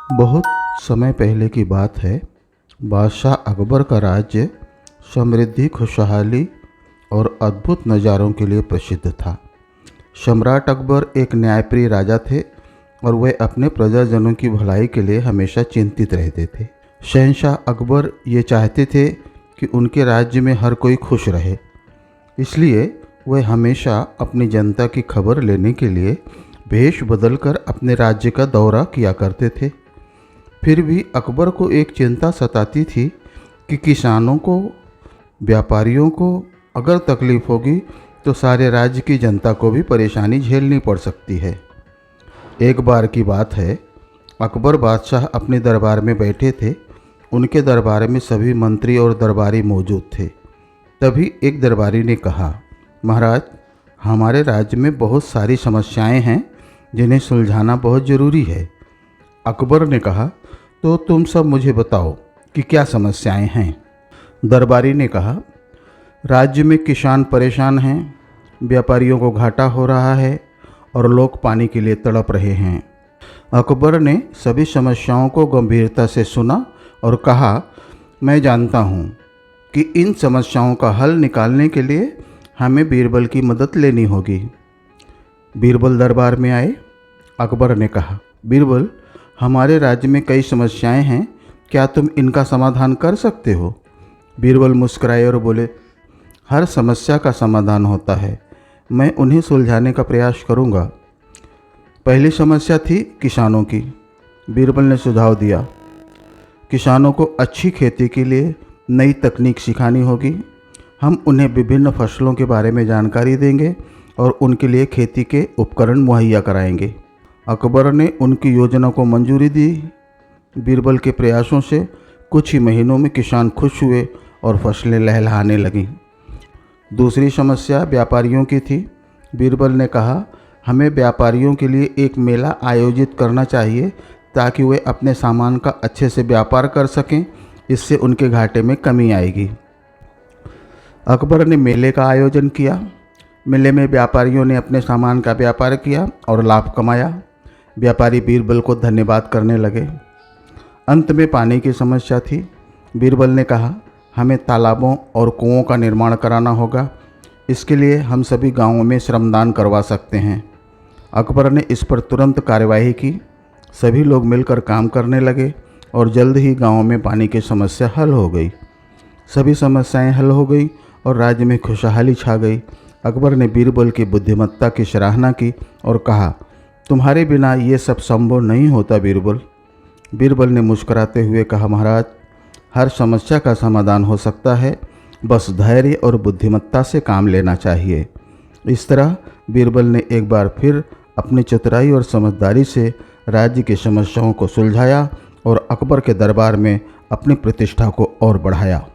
बहुत समय पहले की बात है। बादशाह अकबर का राज्य समृद्धि, खुशहाली और अद्भुत नज़ारों के लिए प्रसिद्ध था। सम्राट अकबर एक न्यायप्रिय राजा थे और वे अपने प्रजाजनों की भलाई के लिए हमेशा चिंतित रहते थे। शहंशाह अकबर ये चाहते थे कि उनके राज्य में हर कोई खुश रहे, इसलिए वे हमेशा अपनी जनता की खबर लेने के लिए भेष बदलकर अपने राज्य का दौरा किया करते थे। फिर भी अकबर को एक चिंता सताती थी कि किसानों को, व्यापारियों को अगर तकलीफ़ होगी तो सारे राज्य की जनता को भी परेशानी झेलनी पड़ सकती है। एक बार की बात है, अकबर बादशाह अपने दरबार में बैठे थे। उनके दरबार में सभी मंत्री और दरबारी मौजूद थे। तभी एक दरबारी ने कहा, महाराज, हमारे राज्य में बहुत सारी समस्याएं हैं जिन्हें सुलझाना बहुत ज़रूरी है। अकबर ने कहा, तो तुम सब मुझे बताओ कि क्या समस्याएं हैं। दरबारी ने कहा, राज्य में किसान परेशान हैं, व्यापारियों को घाटा हो रहा है और लोग पानी के लिए तड़प रहे हैं। अकबर ने सभी समस्याओं को गंभीरता से सुना और कहा, मैं जानता हूँ कि इन समस्याओं का हल निकालने के लिए हमें बीरबल की मदद लेनी होगी। बीरबल दरबार में आए। अकबर ने कहा, बीरबल, हमारे राज्य में कई समस्याएं हैं, क्या तुम इनका समाधान कर सकते हो? बीरबल मुस्कुराए और बोले, हर समस्या का समाधान होता है, मैं उन्हें सुलझाने का प्रयास करूंगा। पहली समस्या थी किसानों की। बीरबल ने सुझाव दिया, किसानों को अच्छी खेती के लिए नई तकनीक सिखानी होगी। हम उन्हें विभिन्न फसलों के बारे में जानकारी देंगे और उनके लिए खेती के उपकरण मुहैया कराएंगे। अकबर ने उनकी योजना को मंजूरी दी। बीरबल के प्रयासों से कुछ ही महीनों में किसान खुश हुए और फसलें लहलहाने लगीं। दूसरी समस्या व्यापारियों की थी। बीरबल ने कहा, हमें व्यापारियों के लिए एक मेला आयोजित करना चाहिए ताकि वे अपने सामान का अच्छे से व्यापार कर सकें, इससे उनके घाटे में कमी आएगी। अकबर ने मेले का आयोजन किया। मेले में व्यापारियों ने अपने सामान का व्यापार किया और लाभ कमाया। व्यापारी बीरबल को धन्यवाद करने लगे। अंत में पानी की समस्या थी। बीरबल ने कहा, हमें तालाबों और कुओं का निर्माण कराना होगा। इसके लिए हम सभी गांवों में श्रमदान करवा सकते हैं। अकबर ने इस पर तुरंत कार्यवाही की। सभी लोग मिलकर काम करने लगे और जल्द ही गांवों में पानी की समस्या हल हो गई। सभी समस्याएं हल हो गई और राज्य में खुशहाली छा गई। अकबर ने बीरबल की बुद्धिमत्ता की सराहना की और कहा, तुम्हारे बिना ये सब संभव नहीं होता बीरबल। बीरबल ने मुस्कुराते हुए कहा, महाराज, हर समस्या का समाधान हो सकता है, बस धैर्य और बुद्धिमत्ता से काम लेना चाहिए। इस तरह बीरबल ने एक बार फिर अपनी चतुराई और समझदारी से राज्य की समस्याओं को सुलझाया और अकबर के दरबार में अपनी प्रतिष्ठा को और बढ़ाया।